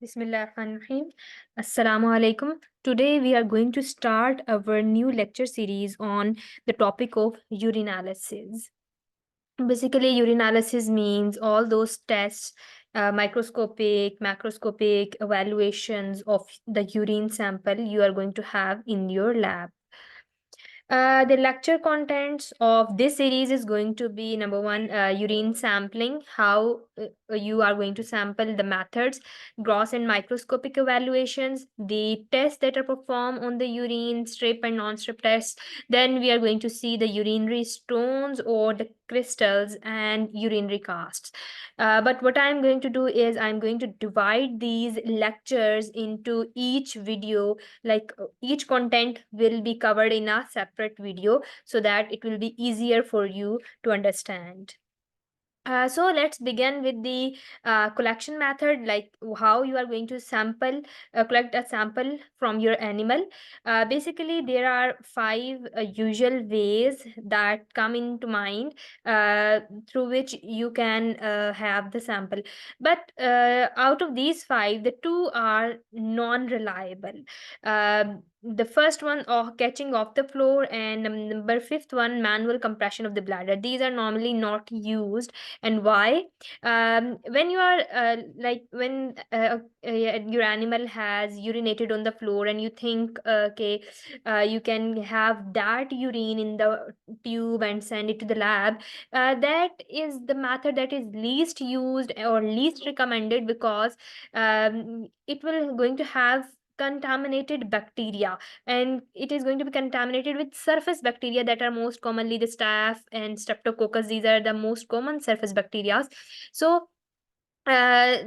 Bismillahirrahmanirrahim. Assalamu alaikum. Today we are going to start our new lecture series on the topic of urinalysis. Basically, urinalysis means all those tests, microscopic, macroscopic evaluations of the urine sample you are going to have in your lab. The lecture contents of this series is going to be number one, urine sampling, how you are going to sample, the methods, gross and microscopic evaluations, the tests that are performed on the urine, strip and non-strip tests. Then we are going to see the urinary stones or the crystals and urinary casts. But what I'm going to do is I'm going to divide these lectures into each video, like each content will be covered in a separate video so that it will be easier for you to understand. So let's begin with the collection method, like how you are going to collect a sample from your animal. Basically, there are five usual ways that come into mind through which you can have the sample. But out of these five, the two are non-reliable. The first one, catching off the floor, and number fifth one, manual compression of the bladder. These are normally not used. And why? When you are when your animal has urinated on the floor and you think, okay, you can have that urine in the tube and send it to the lab, that is the method that is least used or least recommended, because it will going to have contaminated bacteria, and it is going to be contaminated with surface bacteria that are most commonly the staph and streptococcus. These are the most common surface bacteria. So that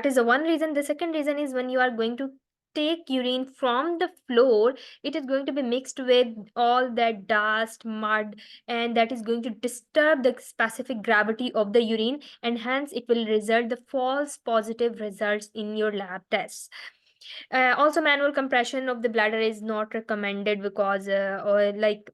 is the one reason. The second reason is, when you are going to take urine from the floor, it is going to be mixed with all that dust, mud, and that is going to disturb the specific gravity of the urine, and hence it will result the false positive results in your lab tests. Also, manual compression of the bladder is not recommended, because or like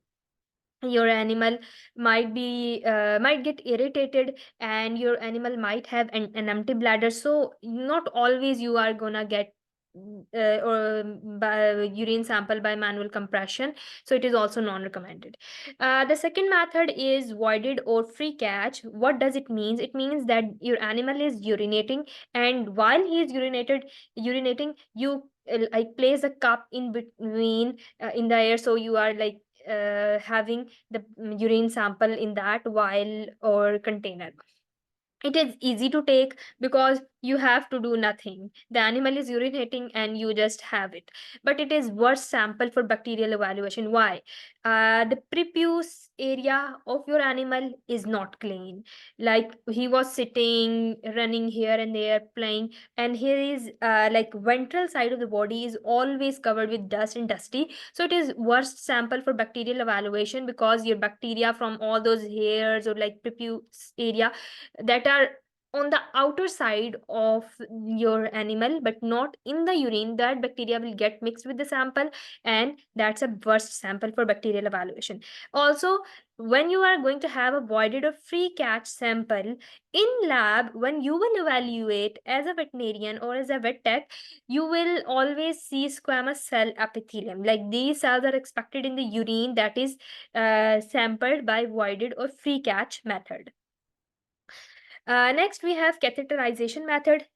your animal might get irritated, and your animal might have an empty bladder, so not always you are gonna get or by urine sample by manual compression, so it is also non-recommended. The second method is voided or free catch. What does it mean? It means that your animal is urinating, and while he is urinating, you like place a cup in between in the air, so you are like having the urine sample in that vial or container. It is easy to take because you have to do nothing. The animal is urinating and you just have it. But it is worst sample for bacterial evaluation. Why? The prepuce area of your animal is not clean. Like, he was sitting, running here and there, playing, and his like ventral side of the body is always covered with dust and dusty. So it is worst sample for bacterial evaluation, because your bacteria from all those hairs or like prepuce area that are on the outer side of your animal but not in the urine, that bacteria will get mixed with the sample, and that's a worst sample for bacterial evaluation. Also, when you are going to have a voided or free catch sample in lab, when you will evaluate as a veterinarian or as a vet tech, you will always see squamous cell epithelium. Like, these cells are expected in the urine that is sampled by voided or free catch method. Next, we have catheterization method.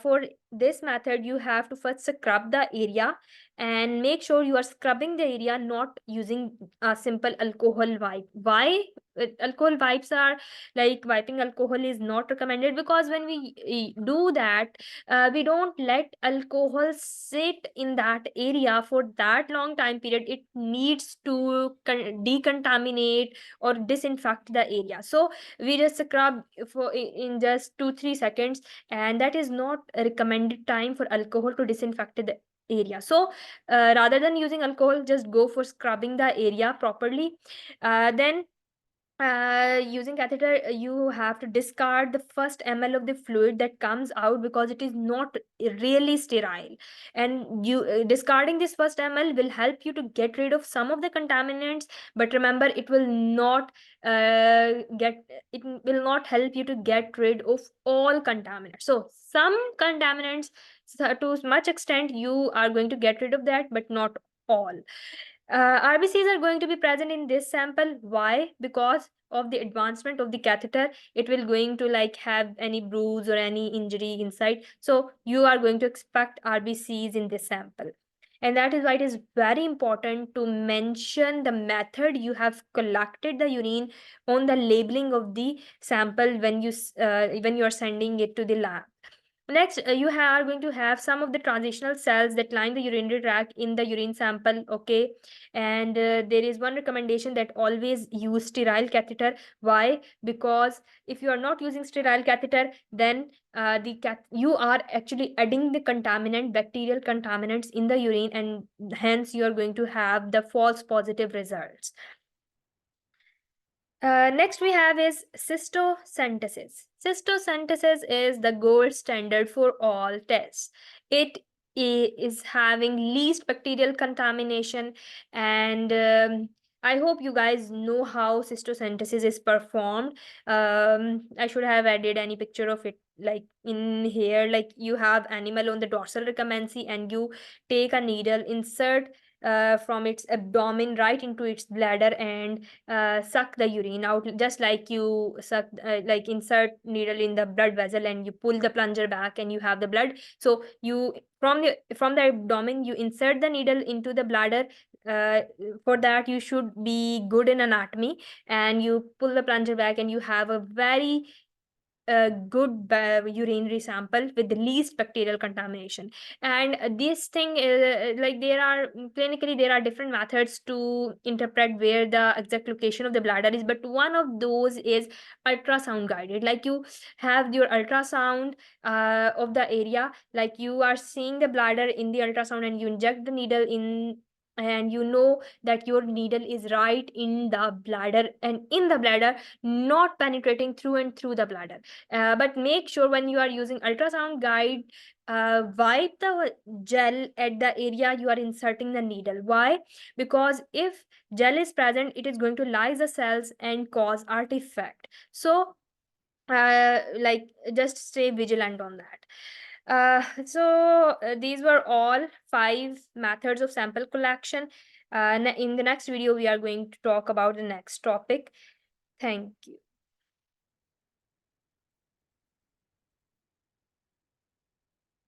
For this method, you have to first scrub the area, and make sure you are scrubbing the area, not using a simple alcohol wipe. Why? Alcohol wipes are like, wiping alcohol is not recommended, because when we do that, we don't let alcohol sit in that area for that long time period. It needs to decontaminate or disinfect the area. So we just scrub in just 2-3 seconds, and that is not a recommended time for alcohol to disinfect the area. So rather than using alcohol, just go for scrubbing the area properly. Then using catheter, you have to discard the first ml of the fluid that comes out because it is not really sterile, and you discarding this first ml will help you to get rid of some of the contaminants, but remember it will not get it will not help you to get rid of all contaminants. So some contaminants, so to much extent you are going to get rid of that, but not all. RBCs are going to be present in this sample. Why? Because of the advancement of the catheter, it will going to like have any bruise or any injury inside. So you are going to expect RBCs in this sample. And that is why it is very important to mention the method you have collected the urine on the labeling of the sample when you are sending it to the lab. Next, you are going to have some of the transitional cells that line the urinary tract in the urine sample, okay? And there is one recommendation that always use sterile catheter. Why? Because if you are not using sterile catheter, then you are actually adding the contaminant, bacterial contaminants in the urine, and hence you are going to have the false positive results. Next we have is cystocentesis. Cystocentesis is the gold standard for all tests. It is having least bacterial contamination, and I hope you guys know how cystocentesis is performed. I should have added any picture of it like in here. Like you have animal on the dorsal recumbency, and you take a needle, insert from its abdomen right into its bladder, and suck the urine out, just like you suck like insert needle in the blood vessel and you pull the plunger back and you have the blood. So you from the abdomen you insert the needle into the bladder. uh, for that you should be good in anatomy, and you pull the plunger back and you have a very a good urinary sample with the least bacterial contamination. And this thing is like there are clinically there are different methods to interpret where the exact location of the bladder is, but one of those is ultrasound guided. Like you have your ultrasound of the area, like you are seeing the bladder in the ultrasound and you inject the needle in, and you know that your needle is right in the bladder and in the bladder, not penetrating through and through the bladder. But make sure when you are using ultrasound guide, wipe the gel at the area you are inserting the needle. Why? Because if gel is present, it is going to lyse the cells and cause artifact. So like just stay vigilant on that. These were all 5 methods of sample collection. In the next video we are going to talk about the next topic. Thank you.